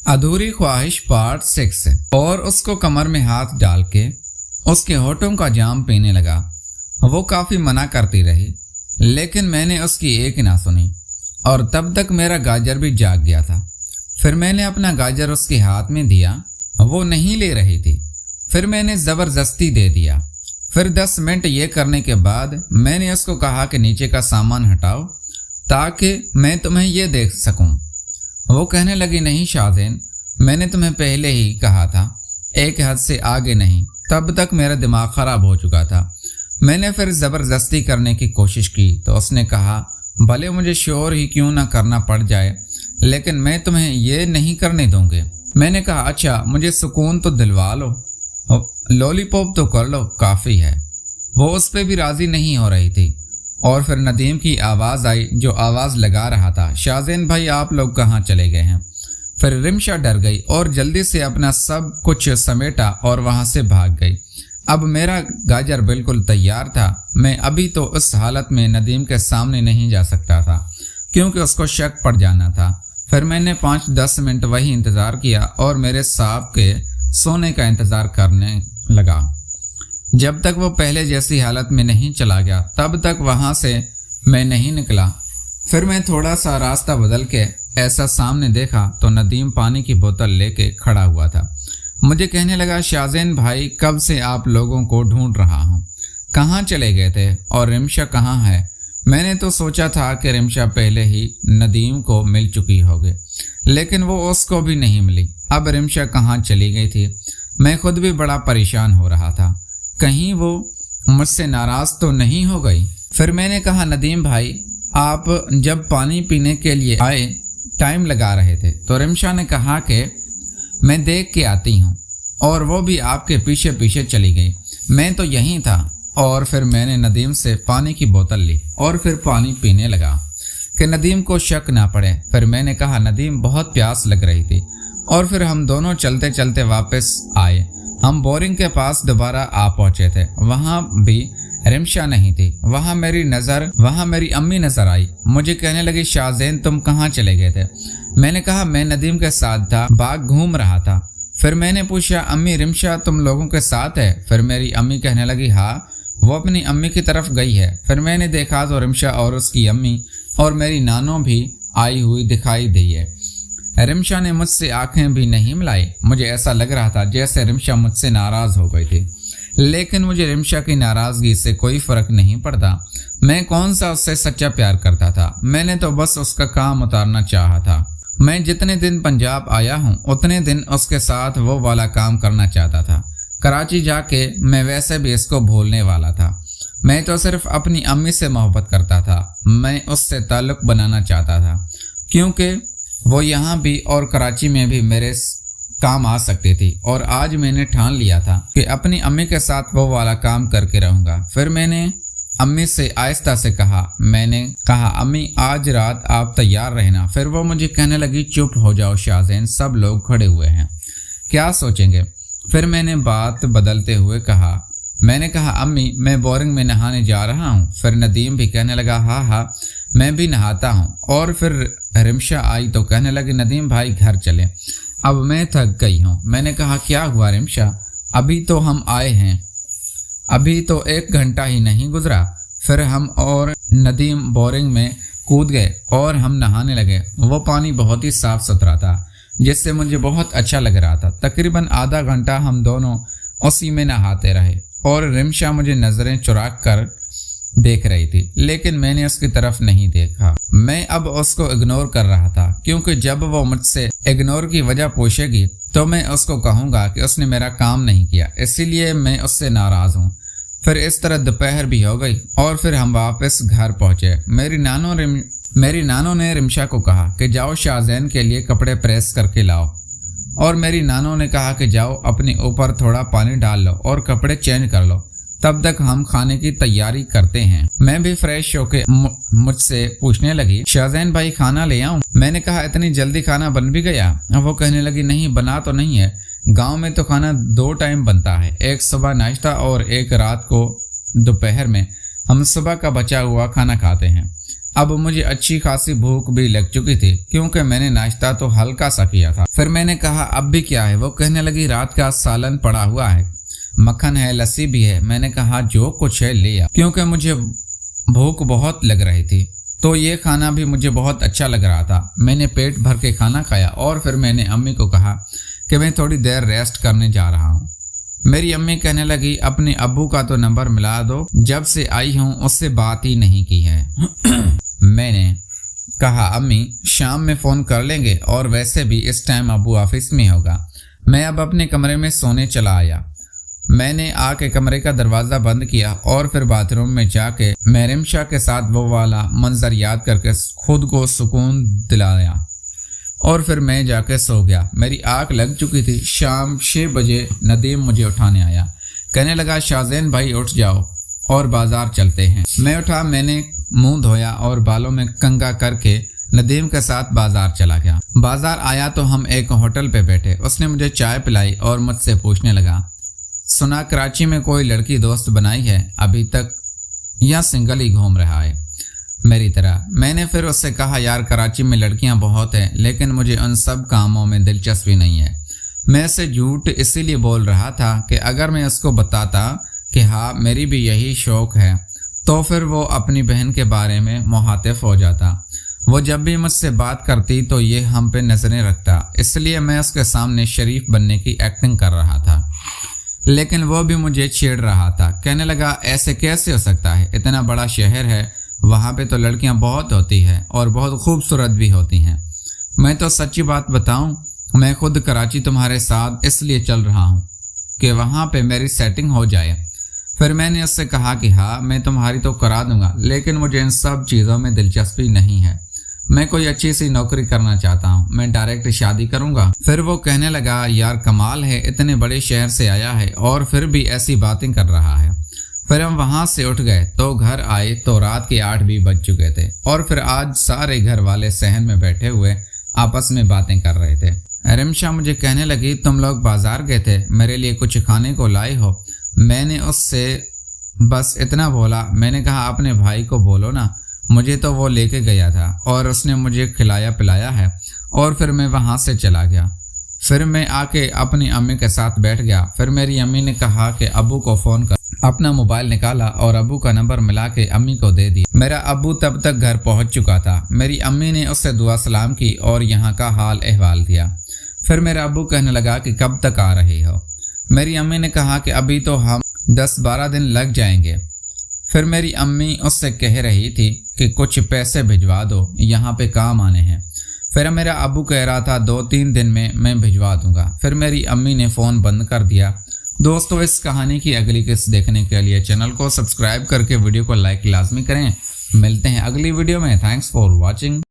अधूरी ख्वाहिश पार्ट 6। और उसको कमर में हाथ डाल के उसके होठों का जाम पीने लगा। वो काफ़ी मना करती रही, लेकिन मैंने उसकी एक ना सुनी और तब तक मेरा गाजर भी जाग गया था। फिर मैंने अपना गाजर उसके हाथ में दिया, वो नहीं ले रही थी। फिर मैंने ज़बरदस्ती दे दिया। फिर 10 मिनट ये करने के बाद मैंने उसको कहा कि नीचे का सामान हटाओ ताकि मैं तुम्हें ये देख सकूं। वो कहने लगी, नहीं शाज़ेन, मैंने तुम्हें पहले ही कहा था, एक हद से आगे नहीं। तब तक मेरा दिमाग ख़राब हो चुका था। मैंने फिर ज़बरदस्ती करने की कोशिश की तो उसने कहा, भले मुझे शोर ही क्यों ना करना पड़ जाए, लेकिन मैं तुम्हें ये नहीं करने दूंगी। मैंने कहा, अच्छा मुझे सुकून तो दिलवा लो, लॉलीपॉप तो कर लो, काफ़ी है। वो उस पर भी राज़ी नहीं हो रही थी। और फिर नदीम की आवाज़ आई जो आवाज़ लगा रहा था, शाज़ेन भाई आप लोग कहाँ चले गए हैं। फिर रिमशा डर गई और जल्दी से अपना सब कुछ समेटा और वहाँ से भाग गई। अब मेरा गाजर बिल्कुल तैयार था। मैं अभी तो उस हालत में नदीम के सामने नहीं जा सकता था क्योंकि उसको शक पड़ जाना था। फिर मैंने 5-10 मिनट वही इंतज़ार किया और मेरे साहब के सोने का इंतज़ार करने लगा। जब तक वो पहले जैसी हालत में नहीं चला गया तब तक वहाँ से मैं नहीं निकला। फिर मैं थोड़ा सा रास्ता बदल के ऐसा सामने देखा तो नदीम पानी की बोतल लेके खड़ा हुआ था। मुझे कहने लगा, शाज़ेन भाई कब से आप लोगों को ढूंढ रहा हूँ, कहाँ चले गए थे और रिमशा कहाँ है। मैंने तो सोचा था कि रिमशा पहले ही नदीम को मिल चुकी होगी, लेकिन वो उसको भी नहीं मिली। अब रिमशा कहाँ चली गई थी। मैं खुद भी बड़ा परेशान हो रहा था, कहीं वो मुझसे नाराज़ तो नहीं हो गई। फिर मैंने कहा, नदीम भाई आप जब पानी पीने के लिए आए टाइम लगा रहे थे तो रिमशा ने कहा कि मैं देख के आती हूँ, और वो भी आपके पीछे पीछे चली गई। मैं तो यहीं था। और फिर मैंने नदीम से पानी की बोतल ली और फिर पानी पीने लगा कि नदीम को शक ना पड़े। फिर मैंने कहा, नदीम बहुत प्यास लग रही थी। और फिर हम दोनों चलते चलते वापस आए। हम बोरिंग के पास दोबारा आ पहुँचे थे। वहाँ भी रिमशा नहीं थी। वहाँ मेरी अम्मी नज़र आई। मुझे कहने लगी, शाज़ेन तुम कहाँ चले गए थे। मैंने कहा, मैं नदीम के साथ था, बाग घूम रहा था। फिर मैंने पूछा, अम्मी रिमशा तुम लोगों के साथ है। फिर मेरी अम्मी कहने लगी, हाँ वो अपनी अम्मी की तरफ गई है। फिर मैंने देखा तो रिमशा और उसकी अम्मी और मेरी नानो भी आई हुई दिखाई दी है। रिमशा ने मुझसे आंखें भी नहीं मिलाई। मुझे ऐसा लग रहा था जैसे रिमशा मुझसे नाराज़ हो गई थी, लेकिन मुझे रिमशा की नाराज़गी से कोई फ़र्क नहीं पड़ता। मैं कौन सा उससे सच्चा प्यार करता था। मैंने तो बस उसका काम उतारना चाहा था। मैं जितने दिन पंजाब आया हूँ उतने दिन उसके साथ वो वाला काम करना चाहता था। कराची जाके मैं वैसे भी इसको भूलने वाला था। मैं तो सिर्फ अपनी अम्मी से मोहब्बत करता था। मैं उससे ताल्लुक़ बनाना चाहता था क्योंकि वो यहाँ भी और कराची में भी मेरे काम आ सकती थी। और आज मैंने ठान लिया था कि अपनी अम्मी के साथ वो वाला काम करके रहूँगा। फिर मैंने अम्मी से आहिस्ता से कहा, मैंने कहा, अम्मी आज रात आप तैयार रहना। फिर वो मुझे कहने लगी, चुप हो जाओ शाज़ेन, सब लोग खड़े हुए हैं, क्या सोचेंगे। फिर मैंने बात बदलते हुए कहा, मैंने कहा, अम्मी मैं बोरिंग में नहाने जा रहा हूँ। फिर नदीम भी कहने लगा, हाँ हाँ मैं भी नहाता हूँ। और फिर रिमशा आई तो कहने लगी, नदीम भाई घर चले, अब मैं थक गई हूँ। मैंने कहा, क्या हुआ रिमशा, अभी तो हम आए हैं, अभी तो 1 घंटा ही नहीं गुजरा। फिर हम और नदीम बोरिंग में कूद गए और हम नहाने लगे। वो पानी बहुत ही साफ़ सुथरा था जिससे मुझे बहुत अच्छा लग रहा था। तकरीबन आधा घंटा हम दोनों उसी में नहाते रहे और रिमशा मुझे नज़रें चुरा कर देख रही थी, लेकिन मैंने उसकी तरफ नहीं देखा। मैं अब उसको इग्नोर कर रहा था क्योंकि जब वो मुझसे इग्नोर की वजह पूछेगी तो मैं उसको कहूँगा कि उसने मेरा काम नहीं किया, इसीलिए मैं उससे नाराज़ हूँ। फिर इस तरह दोपहर भी हो गई और फिर हम वापस घर पहुँचे। मेरी नानो ने रिमशा को कहा कि जाओ शाज़ेन के लिए कपड़े प्रेस करके लाओ, और मेरी नानो ने कहा कि जाओ अपने ऊपर थोड़ा पानी डाल लो और कपड़े चेंज कर लो, तब तक हम खाने की तैयारी करते हैं। मैं भी फ्रेश होके मुझसे पूछने लगी, शाज़ेन भाई खाना ले आऊं। मैंने कहा, इतनी जल्दी खाना बन भी गया। वो कहने लगी, नहीं बना तो नहीं है, गांव में तो खाना 2 टाइम बनता है, एक सुबह नाश्ता और एक रात को दोपहर में। हम सुबह का बचा हुआ खाना खाते हैं। अब मुझे अच्छी खासी भूख भी लग चुकी थी क्योंकि मैंने नाश्ता तो हल्का सा किया था। फिर मैंने कहा अब भी क्या है? वो कहने लगी रात का सालन पड़ा हुआ है, मक्खन है, लस्सी भी है। मैंने कहा जो कुछ है ले आ, क्योंकि मुझे भूख बहुत लग रही थी। तो ये खाना भी मुझे बहुत अच्छा लग रहा था। मैंने पेट भर के खाना खाया और फिर मैंने अम्मी को कहा कि मैं थोड़ी देर रेस्ट करने जा रहा हूँ। मेरी अम्मी कहने लगी अपने अब्बू का तो नंबर मिला दो, जब से आई हूँ उससे बात ही नहीं की है। मैंने कहा अम्मी शाम में फ़ोन कर लेंगे, और वैसे भी इस टाइम अब्बू ऑफिस में होगा। मैं अब अपने कमरे में सोने चला आया। मैंने आके कमरे का दरवाज़ा बंद किया और फिर बाथरूम में जाके महरिमशा के साथ वो वाला मंजर याद करके खुद को सुकून दिलाया और फिर मैं जाके सो गया। मेरी आँख लग चुकी थी। शाम 6 बजे नदीम मुझे उठाने आया, कहने लगा शाहज़ैन भाई उठ जाओ और बाज़ार चलते हैं। मैं उठा, मैंने मुंह धोया और बालों में कंघा करके नदीम के साथ बाज़ार चला गया। बाज़ार आया तो हम एक होटल पे बैठे। उसने मुझे चाय पिलाई और मुझसे पूछने लगा सुना कराची में कोई लड़की दोस्त बनाई है अभी तक, या सिंगल ही घूम रहा है मेरी तरह? मैंने फिर उससे कहा यार कराची में लड़कियां बहुत हैं, लेकिन मुझे उन सब कामों में दिलचस्पी नहीं है। मैं इसे झूठ इसीलिए बोल रहा था कि अगर मैं उसको बताता कि हाँ मेरी भी यही शौक़ है तो फिर वो अपनी बहन के बारे में मुखातिब हो जाता। वो जब भी मुझसे बात करती तो ये हम पे नज़रें रखता, इसलिए मैं उसके सामने शरीफ बनने की एक्टिंग कर रहा था। लेकिन वो भी मुझे छेड़ रहा था। कहने लगा ऐसे कैसे हो सकता है, इतना बड़ा शहर है, वहाँ पे तो लड़कियाँ बहुत होती हैं और बहुत खूबसूरत भी होती हैं। मैं तो सच्ची बात बताऊँ, मैं खुद कराची तुम्हारे साथ इसलिए चल रहा हूँ कि वहाँ पे मेरी सेटिंग हो जाए। फिर मैंने उससे कहा कि हाँ मैं तुम्हारी तो करा दूंगा, लेकिन मुझे इन सब चीज़ों में दिलचस्पी नहीं है। मैं कोई अच्छी सी नौकरी करना चाहता हूँ, मैं डायरेक्ट शादी करूँगा। फिर वो कहने लगा यार कमाल है, इतने बड़े शहर से आया है और फिर भी ऐसी बातें कर रहा है। फिर हम वहाँ से उठ गए तो घर आए तो रात के 8 भी बज चुके थे और फिर आज सारे घर वाले सहन में बैठे हुए आपस में बातें कर रहे थे। रिमशा मुझे कहने लगी तुम लोग बाजार गए थे, मेरे लिए कुछ खाने को लाए हो? मैंने उससे बस इतना बोला। मैंने कहा अपने भाई को बोलो ना, मुझे तो वो लेके गया था और उसने मुझे खिलाया पिलाया है। और फिर मैं वहाँ से चला गया। फिर मैं आके अपनी अम्मी के साथ बैठ गया। फिर मेरी अम्मी ने कहा कि अब्बू को फ़ोन कर। अपना मोबाइल निकाला और अब्बू का नंबर मिला के अम्मी को दे दिया। मेरा अब्बू तब तक घर पहुँच चुका था। मेरी अम्मी ने उससे दुआ सलाम की और यहाँ का हाल अहवाल दिया। फिर मेरा अब्बू कहने लगा कि कब तक आ रहे हो? मेरी अम्मी ने कहा कि अभी तो हम 10-12 दिन लग जाएंगे। फिर मेरी अम्मी उससे कह रही थी कि कुछ पैसे भिजवा दो, यहाँ पे काम आने हैं। फिर मेरा अब्बू कह रहा था 2-3 दिन में मैं भिजवा दूंगा। फिर मेरी अम्मी ने फ़ोन बंद कर दिया। दोस्तों इस कहानी की अगली किस्त देखने के लिए चैनल को सब्सक्राइब करके वीडियो को लाइक लाजमी करें। मिलते हैं अगली वीडियो में। Thanks for watching.